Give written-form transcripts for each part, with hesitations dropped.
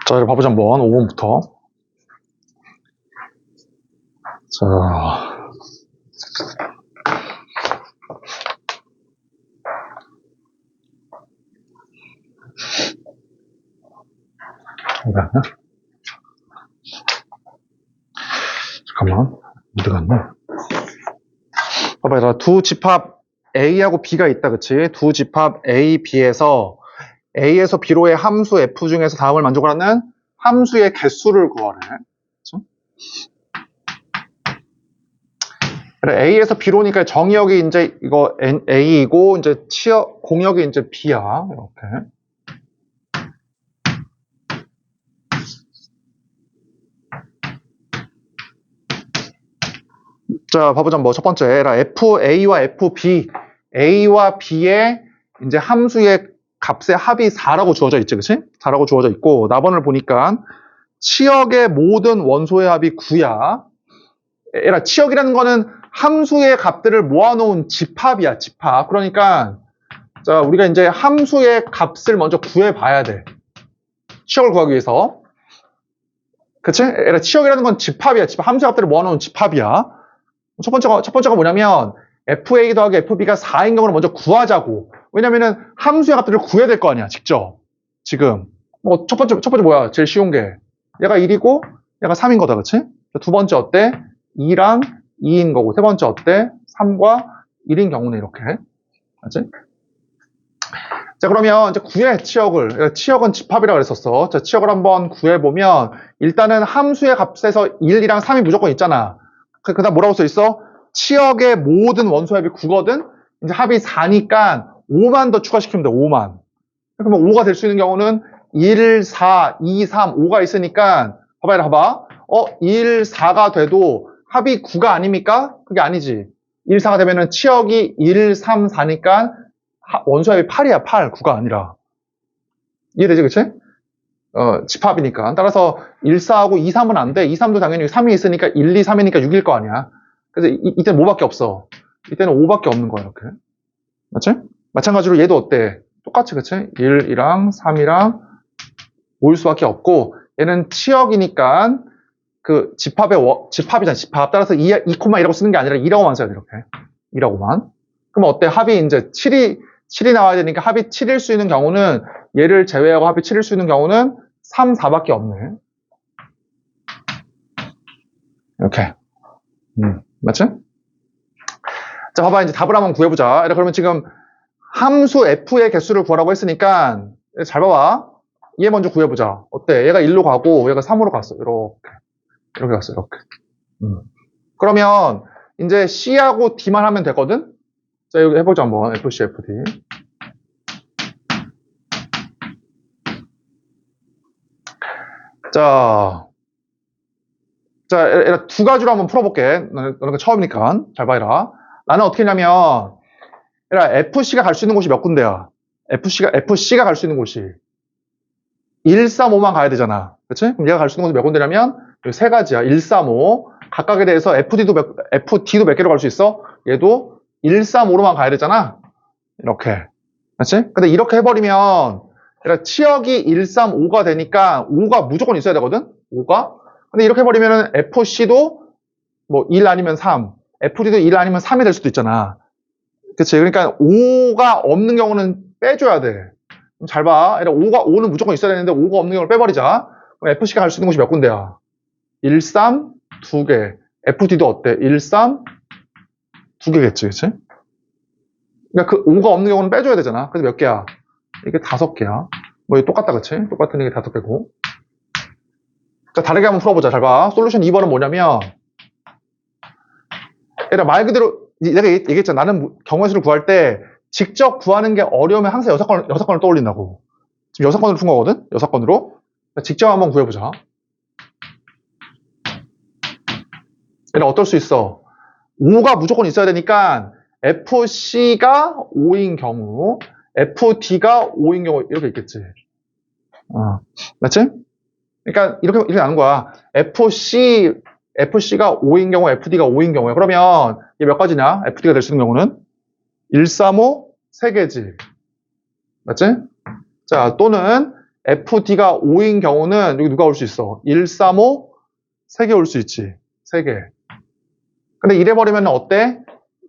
자, 이제 봐보자 한번 5번부터. 자, 잠깐만, 어디 갔네? 봐봐, 얘들아, 두 집합 A하고 B가 있다, 그치? 두 집합 A, B에서 A에서 B로의 함수 F 중에서 다음을 만족하는 함수의 개수를 구하래. 그치? 그래, A에서 B로니까 정의역이 이제 이거 A이고, 이제 공역이 이제 B야. 이렇게. 자, 봐보자. 뭐, 첫 번째. FA와 FB. A와 B의 이제 함수의 값의 합이 4라고 주어져 있지, 그치? 4라고 주어져 있고, 나번을 보니까 치역의 모든 원소의 합이 9야. 치역이라는 거는 함수의 값들을 모아놓은 집합이야, 집합. 그러니까, 자, 우리가 이제 함수의 값을 먼저 구해봐야 돼. 치역을 구하기 위해서. 그치? 치역이라는 건 집합이야, 집합. 함수의 값들을 모아놓은 집합이야. 첫 번째가 뭐냐면, FA 더하기 FB가 4인 경우를 먼저 구하자고. 왜냐면은 함수의 값들을 구해야 될 거 아니야, 직접. 지금. 뭐, 첫 번째 뭐야? 제일 쉬운 게. 얘가 1이고, 얘가 3인 거다, 그치? 두 번째 어때? 2랑 2인 거고. 세 번째 어때? 3과 1인 경우는 이렇게. 맞지? 자, 그러면 이제 구해, 치역을. 치역은 집합이라고 그랬었어. 자, 치역을 한번 구해보면, 일단은 함수의 값에서 1, 2랑 3이 무조건 있잖아. 그 다음 뭐라고 써 있어? 치역의 모든 원소 합이 9거든? 이제 합이 4니까 5만 더 추가시키면 돼, 5만. 그러면 5가 될 수 있는 경우는 1, 4, 2, 3, 5가 있으니까, 봐봐. 1, 4가 돼도 합이 9가 아닙니까? 그게 아니지. 1, 4가 되면은 치역이 1, 3, 4니까 원소 합이 8이야, 8. 9가 아니라. 이해되지, 그치? 집합이니까. 따라서 1, 4하고 2, 3은 안 돼. 2, 3도 당연히 3이 있으니까 1, 2, 3이니까 6일 거 아니야. 그래서 이때는 뭐밖에 없어. 이때는 5밖에 없는 거야, 이렇게. 맞지? 마찬가지로 얘도 어때? 똑같이, 그치? 1, 2랑 3이랑 5일 수밖에 없고, 얘는 치역이니까 그 집합이잖아, 집합. 따라서 2,1이라고 쓰는 게 아니라 2라고만 써야 돼, 이렇게. 2라고만. 그럼 어때? 합이 이제 7이 나와야 되니까 합이 7일 수 있는 경우는 얘를 제외하고 합이 7일 수 있는 경우는 3, 4밖에 없네. 이렇게. 맞지? 자, 봐봐. 이제 답을 한번 구해보자. 그러면 지금 함수 F의 개수를 구하라고 했으니까 잘 봐봐. 얘 먼저 구해보자. 어때? 얘가 1로 가고 얘가 3으로 갔어. 이렇게 갔어. 이렇게. 그러면 이제 C하고 D만 하면 되거든? 자, 여기 해보자 한번. FC, FD. 자, 두 가지로 한번 풀어볼게. 너네가 처음이니까. 잘 봐라. 나는 어떻게 했냐면, FC가 갈 수 있는 곳이 몇 군데야? FC가 갈 수 있는 곳이 1, 3, 5만 가야 되잖아. 그치? 그럼 얘가 갈 수 있는 곳이 몇 군데냐면, 여기 세 가지야. 1, 3, 5. 각각에 대해서 FD도 몇 개로 갈 수 있어? 얘도 1, 3, 5로만 가야 되잖아. 이렇게. 그치? 근데 이렇게 해버리면, 치역이 1, 3, 5가 되니까 5가 무조건 있어야 되거든? 5가? 근데 이렇게 해버리면은 FC도 뭐 1 아니면 3, FD도 1 아니면 3이 될 수도 있잖아. 그치? 그러니까 5가 없는 경우는 빼줘야 돼. 잘 봐. 5는 무조건 있어야 되는데 5가 없는 경우를 빼버리자. 그럼 FC가 갈 수 있는 곳이 몇 군데야? 1, 3, 2개. FD도 어때? 1, 3, 2개겠지, 그치? 그러니까 그 5가 없는 경우는 빼줘야 되잖아. 그래서 몇 개야? 이게 5개야. 뭐 똑같다, 그치? 똑같은 게 5개고. 자, 다르게 한번 풀어보자. 잘 봐. 솔루션 2번은 뭐냐면, 말 그대로, 내가 얘기했잖아. 나는 경우의 수를 구할 때, 직접 구하는 게 어려우면 항상 6건을 떠올린다고. 지금 6건으로 푼 거거든? 6건으로. 직접 한번 구해보자. 어떨 수 있어? 5가 무조건 있어야 되니까, FC가 5인 경우, FD가 5인 경우, 이렇게 있겠지. 맞지? 그러니까 이렇게 나는 거야. FC가 5인 경우, FD가 5인 경우에. 그러면 이게 몇 가지냐? FD가 될 수 있는 경우는 1, 3, 5, 3개지. 맞지? 자, 또는 FD가 5인 경우는 여기 누가 올 수 있어? 1, 3, 5? 3개 올 수 있지. 3개. 근데 이래버리면 어때?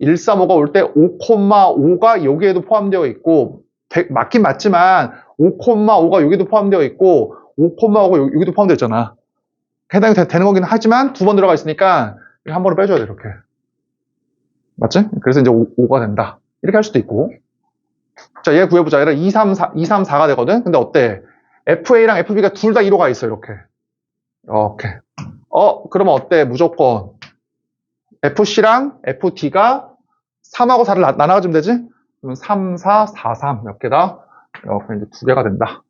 1, 3, 5가 올 때 5,5가 여기에도 포함되어 있고 맞긴 맞지만 5,5가 여기도 포함되어 있고 5,5가 여기도 포함되어 있잖아. 해당이 되는 거긴 하지만 두 번 들어가 있으니까 한 번을 빼줘야 돼 이렇게. 맞지? 그래서 이제 5가 된다. 이렇게 할 수도 있고. 자, 얘 구해보자. 얘가 2, 3, 4가 되거든? 근데 어때? FA랑 FB가 둘 다 1호가 있어, 이렇게. 이렇게. 그러면 어때? 무조건. FC랑 FD가 3하고 4를 나눠가지면 되지? 그러면 3, 4, 4, 3 몇 개다? 이렇게 이제 2개가 된다.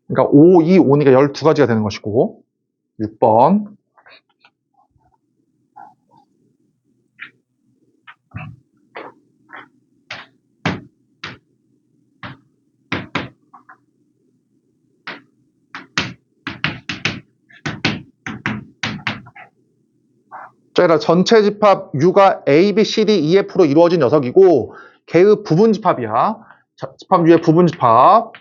그러니까 5, 2, 5니까 12가지가 되는 것이고. 6번. 자, 그러니까 전체 집합 U가 A, B, C, D, E, F로 이루어진 녀석이고 걔의 부분 집합이야. 집합 U의 부분 집합.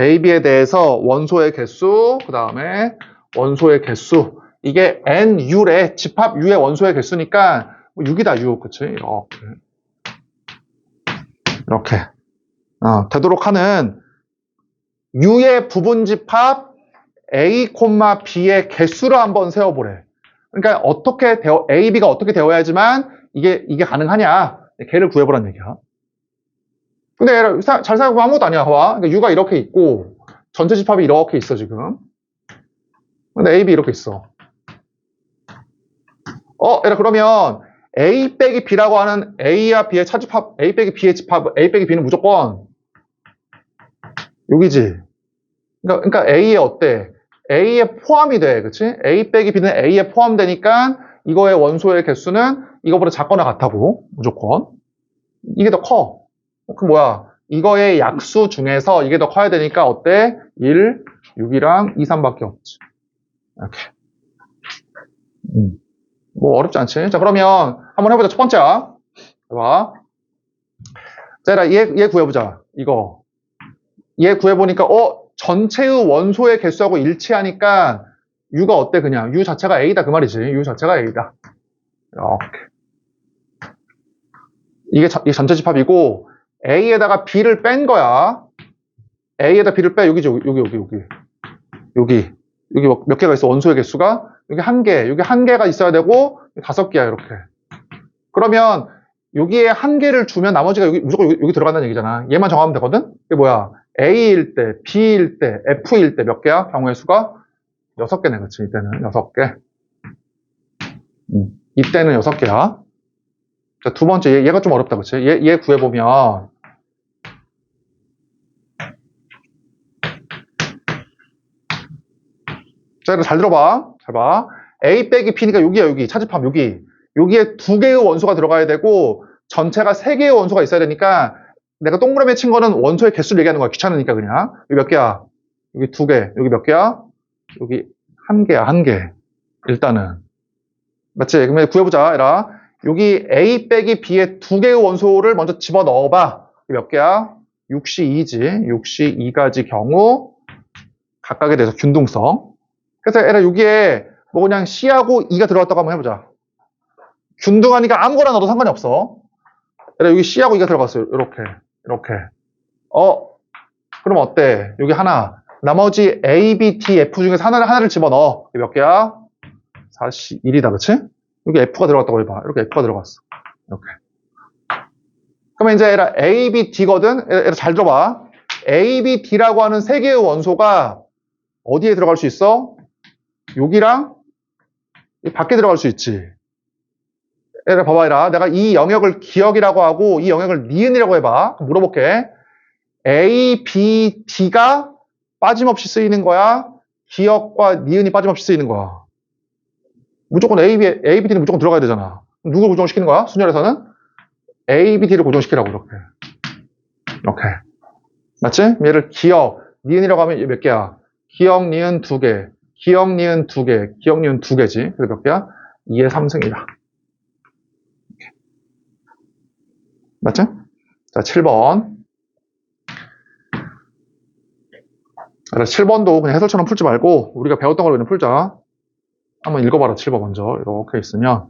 A, B에 대해서 원소의 개수, 그 다음에 원소의 개수. 이게 NU래. 집합 U의 원소의 개수니까 6이다, 6. 그치? 이렇게. 되도록 하는 U의 부분 집합 A, B의 개수를 한번 세워보래. 그러니까 어떻게 A, B가 어떻게 되어야지만 이게 가능하냐. 걔를 구해보란 얘기야. 근데 잘 생각해보면 아무것도 아니야. 봐봐. 그러니까 U가 이렇게 있고 전체 집합이 이렇게 있어 지금. 근데 A, B 이렇게 있어. 얘들아 그러면 A 빼기 B라고 하는 A와 B의 차집합, A 빼기 B의 집합, A 빼기 B는 무조건 여기지. 그러니까 A에 어때? A에 포함이 돼. 그치? A 빼기 B는 A에 포함되니까 이거의 원소의 개수는 이거보다 작거나 같다고. 무조건. 이게 더 커. 그럼 뭐야? 이거의 약수 중에서 이게 더 커야 되니까 어때? 1, 6이랑 2, 3밖에 없지. 이렇게. 뭐 어렵지 않지? 자 그러면 한번 해보자. 첫 번째야. 봐. 자 얘 구해보자. 이거. 얘 구해보니까 전체의 원소의 개수하고 일치하니까 U가 어때 그냥? U 자체가 A다 그 말이지. U 자체가 A다. 이렇게. 이게 전체 집합이고 A에다가 B를 뺀 거야. A에다 B를 빼. 여기지. 여기 몇 개가 있어? 원소의 개수가? 여기 한 개. 여기 한 개가 있어야 되고 5개야 이렇게. 그러면 여기에 한 개를 주면 나머지가 무조건 여기 들어간다는 얘기잖아. 얘만 정하면 되거든? 이게 뭐야? A일 때, B일 때, F일 때 몇 개야? 경우의 수가? 6개네, 그치? 이때는 6개. 이때는 6개야. 자, 두 번째, 얘가 좀 어렵다, 그치? 얘 구해보면. 자, 잘 들어봐. 잘 봐. A 빼기 B니까 여기야, 여기. 차집합, 여기. 여기에 2개의 원소가 들어가야 되고, 전체가 3개의 원소가 있어야 되니까, 내가 동그라미 친 거는 원소의 개수를 얘기하는 거야. 귀찮으니까 그냥. 여기 몇 개야? 여기 2개. 여기 몇 개야? 여기 1개야, 1개. 일단은. 맞지? 그러면 구해보자, 얘라. 여기 A 빼기 B의 2개의 원소를 먼저 집어넣어봐. 몇 개야? 6C2지. 6C2가지 경우, 각각에 대해서 균등성. 그래서 얘라 여기에 뭐 그냥 C하고 E가 들어갔다고 한번 해보자. 균등하니까 아무거나 넣어도 상관이 없어. 얘라 여기 C하고 E가 들어갔어요. 이렇게. 그럼 어때? 여기 하나. 나머지 A, B, D, F 중에서 하나를 집어넣어. 몇 개야? 41이다, 그치? 여기 F가 들어갔다고 해봐. 이렇게 F가 들어갔어. 이렇게. 그러면 이제 얘라 A, B, D거든? 얘라 잘 들어봐. A, B, D라고 하는 세 개의 원소가 어디에 들어갈 수 있어? 여기랑 밖에 들어갈 수 있지. 얘라 봐봐, 얘라. 내가 이 영역을 기억이라고 하고 이 영역을 니은이라고 해봐. 물어볼게. A, B, D가 빠짐없이 쓰이는 거야? 기억과 니은이 빠짐없이 쓰이는 거야? 무조건 A, B, D는 무조건 들어가야 되잖아. 누굴 고정시키는 거야? 순열에서는? A, B, D를 고정시키라고, 이렇게. 맞지? 얘를 기억, 니은이라고 하면 몇 개야? 기억, 니은 2개. 기억, 니은 2개. 기억, 니은 2개지. 그래서 몇 개야? 2의 3승이다. 맞지? 자, 7번. 그래서 7번도 그냥 해설처럼 풀지 말고 우리가 배웠던 걸 그냥 풀자. 한번 읽어봐라. 7번 먼저 이렇게 있으면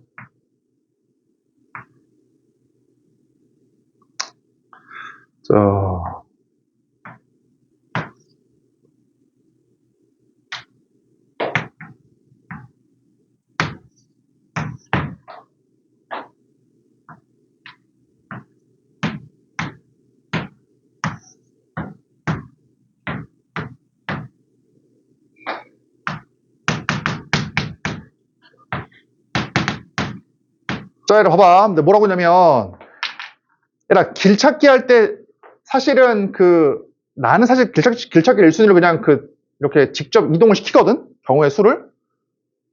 자 얘를 봐봐. 근데 뭐라고 했냐면 얘라 길찾기 할 때 사실은 나는 사실 길찾기 1순위로 그냥 이렇게 직접 이동을 시키거든. 경우의 수를.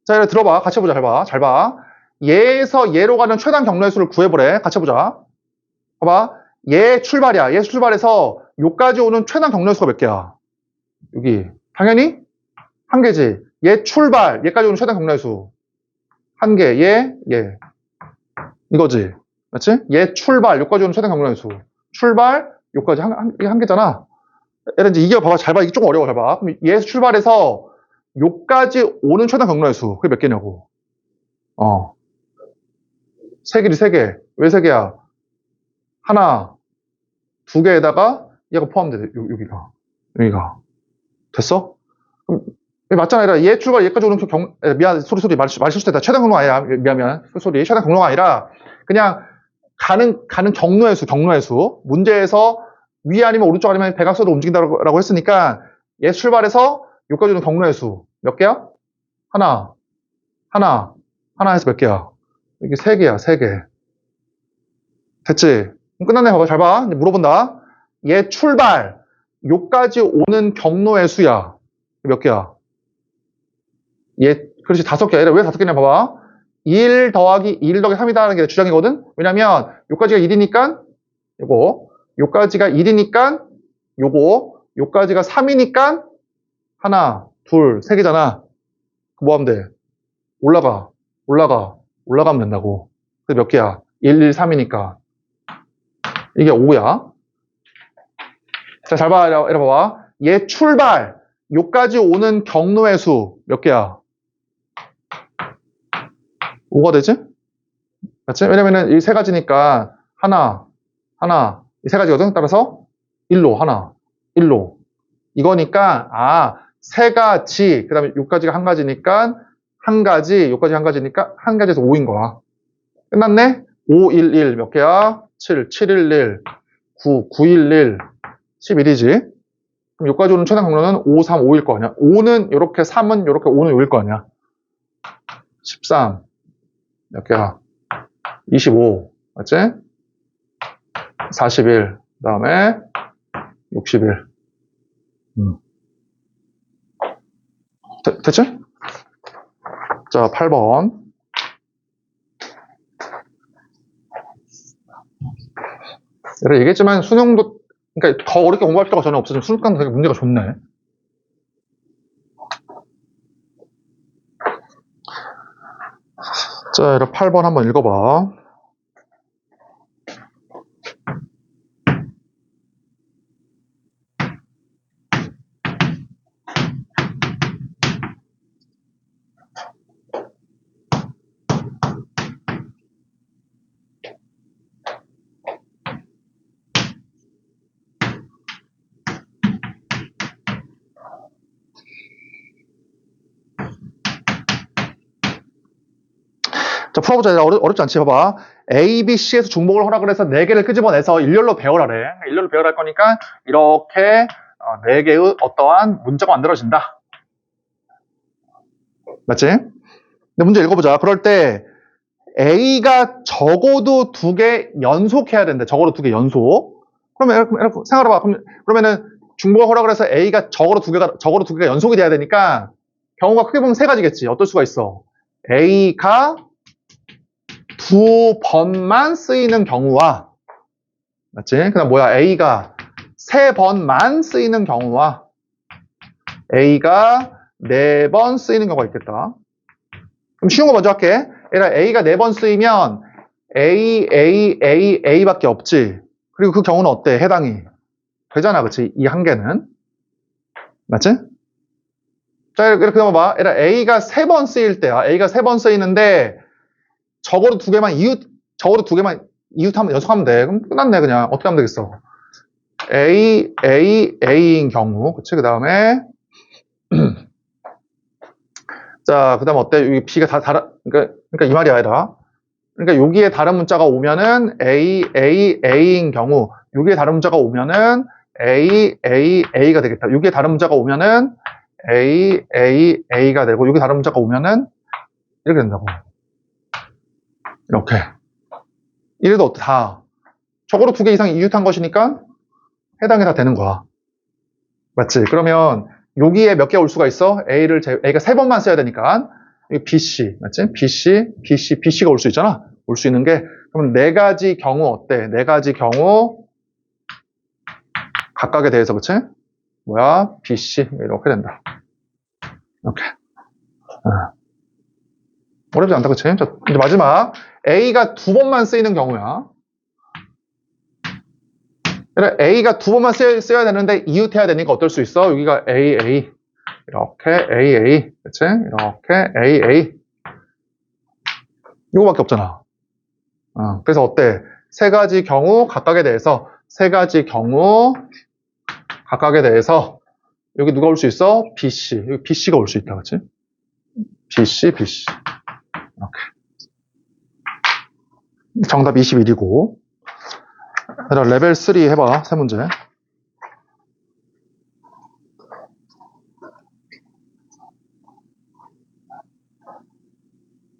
자, 얘를 들어봐. 같이 해보자. 잘 봐. 얘에서 얘로 가는 최단 경로의 수를 구해보래. 같이 해보자. 봐봐. 얘 출발이야. 얘 출발해서 요까지 오는 최단 경로의 수가 몇 개야? 여기. 당연히 한 개지. 얘 출발. 얘까지 오는 최단 경로의 수. 한 개. 얘. 이거지. 맞지? 얘 출발. 요까지 오는 최단 경로의 수. 출발. 요까지 한 개잖아. 얘를 이제 이게 봐봐. 잘 봐. 이게 조금 어려워. 잘 봐. 그럼 얘에서 출발해서 요까지 오는 최단 경로의 수. 그게 몇 개냐고. 세 개지, 세 개. 왜 세 개야? 하나, 두 개에다가 얘가 포함돼. 여기가. 됐어? 그럼 맞잖아. 얘 출발, 얘까지 오는 미안, 소리, 말 실수했다. 최단 경로가 아니라, 미안. 소리. 최단 경로가 아니라, 그냥 가는 경로의 수. 문제에서 위 아니면 오른쪽 아니면 대각선으로 움직인다라고 했으니까, 얘 출발해서 여기까지 오는 경로의 수. 몇 개야? 하나 해서 몇 개야? 이게 세 개야, 세 개. 됐지? 그럼 끝났네. 봐봐, 잘 봐. 이제 물어본다. 얘 출발, 요까지 오는 경로의 수야. 몇 개야? 그렇지, 5개야. 왜 5개냐, 봐봐. 1 더하기 3이다라는 게 주장이거든? 왜냐면, 요까지가 1이니까, 요까지가 1이니까, 요까지가 3이니까, 하나, 둘, 세 개잖아. 뭐 하면 돼? 올라가면 된다고. 몇 개야? 1, 3이니까. 이게 5야. 자, 잘 봐. 이래 봐봐. 얘 출발, 요까지 오는 경로의 수 몇 개야? 5가 되지? 맞지? 왜냐면은 이 세 가지니까 하나, 이 세 가지거든? 따라서 1로, 하나, 1로. 이거니까, 세 가지, 그 다음에 요까지가 한 가지니까 한 가지, 요까지 한 가지니까 한 가지에서 5인 거야. 끝났네? 5, 1, 1 몇 개야? 7, 7, 1, 1, 9, 9, 1, 1, 11이지? 그럼 요까지 오는 최단 경로는 5, 3, 5일 거 아니야? 5는 요렇게, 3은 요렇게, 5는 요일 거 아니야? 13, 몇 개야? 25, 맞지? 41, 그 다음에 61. 됐지? 자, 8번. 내가 얘기했지만 수능도, 그러니까 더 어렵게 공부할 필요가 전혀 없어. 지금 수능도 되게 문제가 좋네. 자, 이렇게 8번 한번 읽어봐. 자, 풀어보자. 어렵지 않지? 봐봐. A, B, C에서 중복을 허락을 해서 4개를 끄집어내서 일렬로 배열하래. 일렬로 배열할 거니까 이렇게 4개의 어떠한 문자가 만들어진다. 맞지? 근데 문제 읽어보자. 그럴 때 A가 적어도 2개 연속해야 된대. 적어도 2개 연속. 그러면 생각해봐. 그러면은 중복을 허락을 해서 A가 적어도 2개가 연속이 돼야 되니까 경우가 크게 보면 3가지겠지. 어떨 수가 있어? A가 2번만 쓰이는 경우와, 맞지? 그 다음 뭐야? A가 3번만 쓰이는 경우와 A가 4번 쓰이는 경우가 있겠다. 그럼 쉬운 거 먼저 할게. A가 4번 쓰이면 A밖에 없지. 그리고 그 경우는 어때? 해당이 되잖아, 그치? 이 한 개는. 맞지? 자, 이렇게 넘어봐. 얘들아, A가 3번 쓰일 때야. A가 3번 쓰이는데, 적어도 두 개만 이웃하면, 연속하면 돼. 그럼 끝났네, 그냥. 어떻게 하면 되겠어? A인 경우. 그치? 그 다음에, 자, 그 다음에 어때? 여기 B가 그러니까 이 말이야, 얘들아. 그러니까 여기에 다른 문자가 오면은 A인 경우, 여기에 다른 문자가 오면은 A가 되겠다. 여기에 다른 문자가 오면은 A가 되고, 여기 다른 문자가 오면은 이렇게 된다고. 이렇게. 이래도 어때? 다. 적어도 2개 이상 이웃한 것이니까 해당이 다 되는 거야. 맞지? 그러면 여기에 몇 개 올 수가 있어? A가 3번만 써야 되니까. BC, 맞지? BC가 올 수 있잖아. 올 수 있는 게, 그럼 4가지 경우 어때? 4가지 경우 각각에 대해서, 그치? 뭐야? BC. 이렇게 된다. 이렇게. 어렵지 않다, 그치? 자, 이제 마지막. A가 2번만 쓰이는 경우야. A가 2번만 써야 되는데 이웃해야 되니까 어떨 수 있어? 여기가 AA. 이렇게 AA. 그치? 이렇게 AA. 이거밖에 없잖아. 그래서 어때? 3가지 경우 각각에 대해서 여기 누가 올 수 있어? BC. 여기 BC가 올 수 있다. 그치? BC. 이렇게. 정답 21이고. 레벨 3 해봐. 3문제.